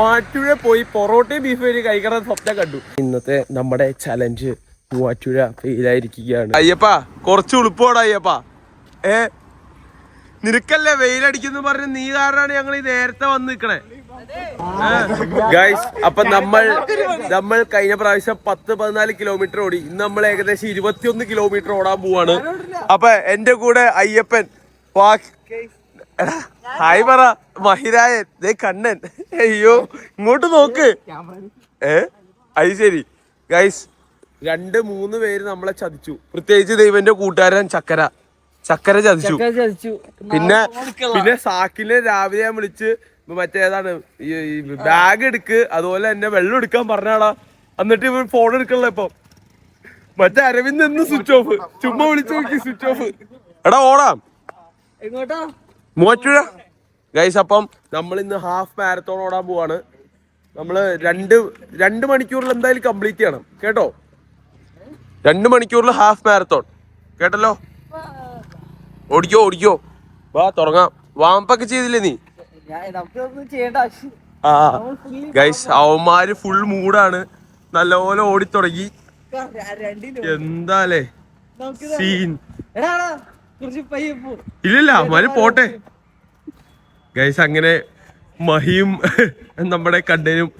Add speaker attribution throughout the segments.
Speaker 1: മൂവാറ്റുപുഴ പോയി പൊറോട്ടയും ബീഫ് വരെ കഴിക്കണ സ്വപ്നം കണ്ടു. ഇന്നത്തെ നമ്മുടെ ചലഞ്ച് മൂവാറ്റുപുഴ ഫെയിലായിരിക്കുകയാണ്. അയ്യപ്പാ കുറച്ച് ഉളുപ്പോടാ അയ്യപ്പാ. നിനക്കല്ലേ വെയിലടിക്കുന്നു പറഞ്ഞ് നീ കാരണമാണ് ഞങ്ങൾ ഈ നേരത്തെ വന്ന് നിക്കണേ. ഗൈസ് അപ്പൊ നമ്മൾ കഴിഞ്ഞ പ്രാവശ്യം 10-14 കിലോമീറ്റർ ഓടി. ഇന്ന് നമ്മൾ ഏകദേശം 21 കിലോമീറ്റർ ഓടാൻ പോവാണ്. അപ്പൊ എന്റെ കൂടെ അയ്യപ്പൻ, ഹായ് പറ, മഹിരായൻ, കണ്ണൻ. അയ്യോ ഇങ്ങോട്ട് നോക്ക്. അത് ശരി ഗൈസ്, 2-3 പേര് നമ്മളെ ചതിച്ചു. പ്രത്യേകിച്ച് ദൈവന്റെ കൂട്ടുകാരൻ ചക്കര ചതിച്ചു. പിന്നെ സാക്കിനെ രാവിലെ ഞാൻ വിളിച്ച് മറ്റേതാണ് ഈ ബാഗ് എടുക്ക്, അതുപോലെ തന്നെ വെള്ളം എടുക്കാൻ പറഞ്ഞാടാ. എന്നിട്ട് ഇവർ ഫോൺ എടുക്കണല്ലോ ഇപ്പൊ. മറ്റേ അരവിന്ദ് എന്ന് സ്വിച്ച് ഓഫ്, ചുമ്മാ വിളിച്ചു നോക്കി സ്വിച്ച് ഓഫ്. എടാ ഓടാം മൂവാറ്റുപുഴ ഗൈസ്. അപ്പം നമ്മൾ ഇന്ന് ഹാഫ് മാരത്തോൺ ഓടാൻ പോവാണ്. നമ്മള് രണ്ട് മണിക്കൂറിൽ എന്തായാലും കംപ്ലീറ്റ് ചെയ്യണം കേട്ടോ. 2 മണിക്കൂറിൽ ഹാഫ് മാരത്തോൺ കേട്ടല്ലോ. ഓടിക്കോ വാ തുടങ്ങാം. വാമ്പൊക്കെ ചെയ്തില്ലേ നീ? ഗൈസ് അവന്മാര് ഫുൾ മൂഡാണ്, നല്ലപോലെ ഓടിത്തുടങ്ങി. എന്താലേ സീൻ. ഇല്ലില്ല അവന്മാര് പോട്ടെ ഗൈസ്. അങ്ങനെ മഹിയും നമ്മുടെ കണ്ണനും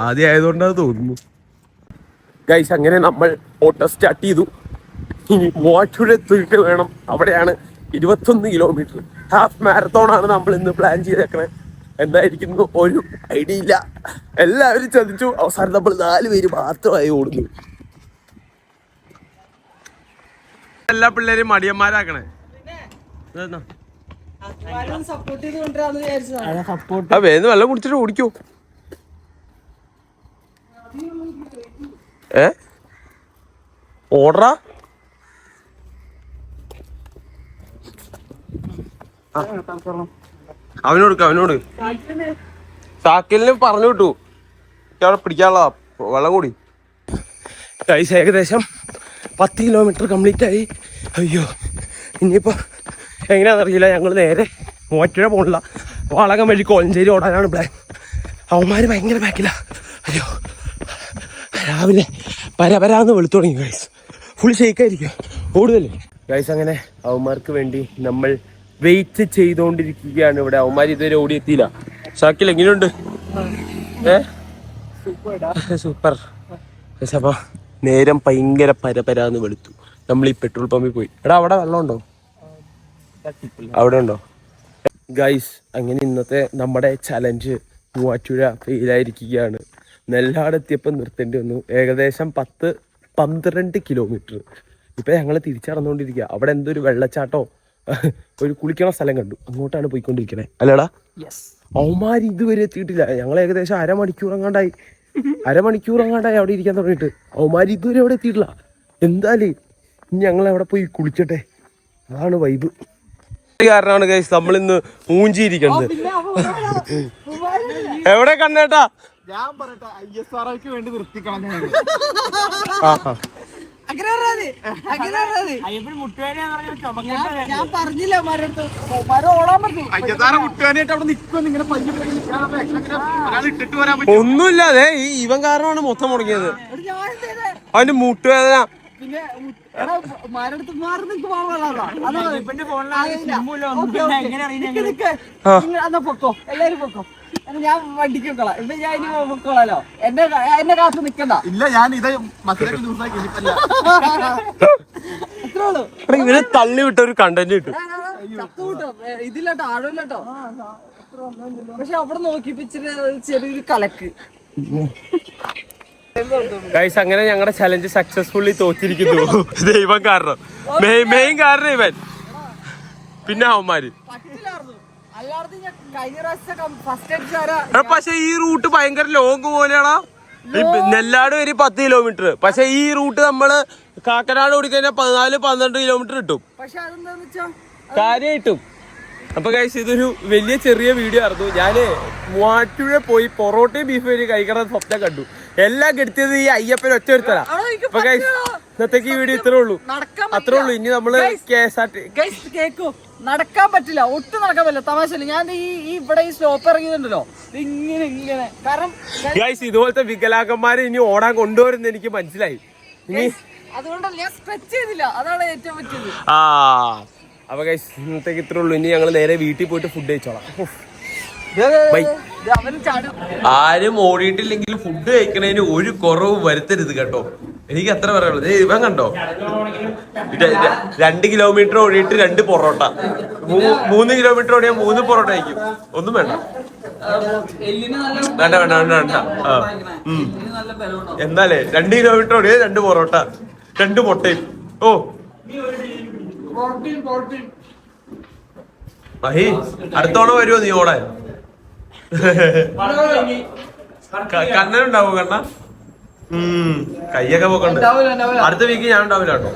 Speaker 1: ആദ്യം ആയതുകൊണ്ടാണ് തോന്നുന്നു. ഗൈസ് അങ്ങനെ നമ്മൾ ഓട്ടം സ്റ്റാർട്ട് ചെയ്തു. ഇനി മൂവാറ്റുപുഴ എത്തിയിട്ട് വേണം. അവിടെയാണ് 21 കിലോമീറ്റർ ഹാഫ് മാരത്തോൺ ആണ് നമ്മൾ ഇന്ന് പ്ലാൻ ചെയ്തേക്കണേ. എന്തായിരിക്കുന്നു ഒരു ഐഡിയ ഇല്ല. എല്ലാവരും ചതിച്ചു. അവസാനം നമ്മൾ 4 പേര് മാത്രമായി ഓടുന്നു. എല്ലാ പിള്ളേരും മടിയന്മാരാക്കണേ. വേന്ന് വെള്ളം കുടിച്ചിട്ട് ഓടിക്കോ. ഓടറാ. അവനോട് സാക്കിലിന് പറഞ്ഞു വിട്ടു അവിടെ പിടിക്കാനുള്ളതാ. വെള്ളം കൂടി കൈസ് ഏകദേശം 10 കിലോമീറ്റർ കംപ്ലീറ്റ് ആയി. അയ്യോ ഇനിയിപ്പോ എങ്ങനെയാണെന്നറിയില്ല. ഞങ്ങൾ നേരെ മൂവാറ്റുപുഴ പോകണില്ല, വാളകം വഴി കോലഞ്ചേരി ഓടാനാണ് പ്ലാൻ. അവന്മാര് ഭയങ്കര ബാക്കില്ല. അയ്യോ രാവിലെ പരപരാന്ന് വെളുത്തു തുടങ്ങി ഗൈസ്. ഫുൾ ഷെയ്ക്കായിരിക്കും ഓടുതല്ലേ ഗൈസ്. അങ്ങനെ അവന്മാർക്ക് വേണ്ടി നമ്മൾ വെയിറ്റ് ചെയ്തുകൊണ്ടിരിക്കുകയാണ് ഇവിടെ. അവന്മാർ ഇതുവരെ ഓടിയെത്തിയില്ല. ഷാക്കിൽ എങ്ങനെയുണ്ട്? സൂപ്പർ. അപ്പൊ നേരം ഭയങ്കര പരപരാന്ന് വെളുത്തു. നമ്മൾ ഈ പെട്രോൾ പമ്പിൽ പോയി. എടാ അവിടെ വെള്ളമുണ്ടോ? അവിടെ ഉണ്ടോ ഗൈസ്? അങ്ങനെ ഇന്നത്തെ നമ്മുടെ ചലഞ്ച് മൂവാറ്റുപുഴ ഫെയിലായിരിക്കുകയാണ്. നെല്ലാടെത്തിയപ്പോൾ നിർത്തേണ്ടി വന്നു. ഏകദേശം 10-12 കിലോമീറ്റർ. ഇപ്പൊ ഞങ്ങൾ തിരിച്ചടന്നുകൊണ്ടിരിക്കുക. അവിടെ എന്തൊരു വെള്ളച്ചാട്ടോ ഒരു കുളിക്കണ സ്ഥലം കണ്ടു, അങ്ങോട്ടാണ് പോയിക്കൊണ്ടിരിക്കണേ. അല്ലടാ അവന്മാര് ഇതുവരെ എത്തിയിട്ടില്ല. ഞങ്ങൾ ഏകദേശം അരമണിക്കൂർ അങ്ങാണ്ടായി അവിടെ ഇരിക്കാൻ തുടങ്ങിയിട്ട്. അവന്മാര് ഇതുവരെ അവിടെ എത്തിയിട്ടില്ല. എന്തായാലും ഇനി ഞങ്ങൾ അവിടെ പോയി കുളിച്ചട്ടെ. അതാണ് വൈബ്. കാരണമാണ് ഗൈസ് നമ്മളിന്ന് മൂഞ്ചിയിരിക്കുന്നത്. എവിടെ കണ്ണേട്ടാ?
Speaker 2: ഞാൻ പറയട്ടെ, ISROക്ക് വേണ്ടി നിർത്തിക്കളഞ്ഞ ഞാൻ പറഞ്ഞില്ല
Speaker 1: ഒന്നുമില്ലാതെ ഇവൻ കാരണമാണ് മൊത്തം മുടങ്ങിയത്. അവന്റെ മുട്ടുവേദന.
Speaker 2: പിന്നെ പൊക്കോ, എല്ലാരും പൊക്കോ. ഞാൻ വണ്ടിക്ക് വെക്കളാം. ഇപ്പൊ ഞാൻ ഇനി വെക്കളാലോ. എന്നെ കാത്ത് നിക്കണ്ട. ഇല്ല ഞാൻ ഇത്
Speaker 1: ഇവര് തള്ളി വിട്ട ഒരു കണ്ടന്റ് കിട്ടും.
Speaker 2: ഇതില്ലട്ടോ, ആഴമില്ലട്ടോ. പക്ഷെ അവിടെ നോക്കിയപ്പോ ചെറിയൊരു കലക്ക്.
Speaker 1: ഗൈസ് അങ്ങനെ ഞങ്ങളുടെ ചലഞ്ച് സക്സസ്ഫുള്ളി തോറ്റിരിക്കുന്നു. ദൈവം കാരണം, മെയിൻ കാരണം ഇവൻ. പിന്നെ അവന്മാര്. പക്ഷെ ഈ റൂട്ട് ഭയങ്കര ലോങ് പോലെയാണാ. നെല്ലാട് വരെ 10 കിലോമീറ്റർ. പക്ഷെ ഈ റൂട്ട് നമ്മള് കാക്കനാട് ഓടിക്കഴിഞ്ഞാൽ 14-12 കിലോമീറ്റർ കിട്ടും കാര്യമായിട്ടും. അപ്പൊ ഗൈസ് ഇതൊരു വലിയ ചെറിയ വീഡിയോ ആയിരുന്നു. ഞാന് മൂവാറ്റുപുഴ പോയി പൊറോട്ടയും ബീഫ് വരെ കഴിക്കണ സ്വപ്നം കണ്ടു. എല്ലാം കെടുത്തിയത് ഈ അയ്യപ്പൻ ഒറ്റ ഒരുത്തരാ. അപ്പൊ ഗൈസ് ഇന്നത്തേക്ക് ഈ വീഡിയോ ഇത്രേ ഉള്ളൂ, അത്രേ ഉള്ളൂ. ഇനി നമ്മള്
Speaker 2: കേക്കോ നടക്കാൻ പറ്റില്ല, ഒട്ടും നടക്കാൻ പറ്റില്ല. തമാശ ഞാൻ ഈ ഇവിടെ ഈ സ്റ്റോപ്പ് ഇറങ്ങിയതുണ്ടല്ലോ, ഇങ്ങനെ ഇങ്ങനെ. കാരണം
Speaker 1: ഗൈസ് ഇതുപോലത്തെ വികലാംഗന്മാരെ ഇനി ഓടാൻ കൊണ്ടുവരുന്ന എനിക്ക് മനസ്സിലായി. ഇനി
Speaker 2: അതുകൊണ്ടല്ല ഞാൻ സ്ട്രെച്ച് ചെയ്തില്ല, അതാണ് ഏറ്റവും പറ്റിയത്.
Speaker 1: അപ്പൊ ഗൈസ് ഇന്നത്തേക്ക് ഇത്രേ ഉള്ളൂ. ഇനി ഞങ്ങൾ നേരെ വീട്ടിൽ പോയിട്ട് ഫുഡ് കഴിച്ചോളാം. ആരും ഓടിയിട്ടില്ലെങ്കിൽ ഫുഡ് കഴിക്കണതിന് ഒരു കുറവ് വരുത്തരുത് കേട്ടോ. എനിക്ക് അത്ര പറയുള്ളൂ. ഇവൻ കണ്ടോ, 2 കിലോമീറ്റർ ഓടിയിട്ട് 2 പൊറോട്ട, 3 കിലോമീറ്റർ ഓടിയാൽ 3 പൊറോട്ട കഴിക്കും. ഒന്നും വേണ്ട വേണ്ട വേണ്ട വേണ്ട വേണ്ട. എന്നാലേ 2 കിലോമീറ്റർ ഓടിയാൽ 2 പൊറോട്ട, 2 മുട്ടയും. ഓ മഹി, അടുത്തോണം വരുമോ നീ ഓടാൻ? കണ്ണനുണ്ടാവോ? കണ്ണ കയ്യൊക്കെ പോക്കണ്ട്. അടുത്ത വീക്ക് ഞാൻ ഉണ്ടാവില്ല കേട്ടോ.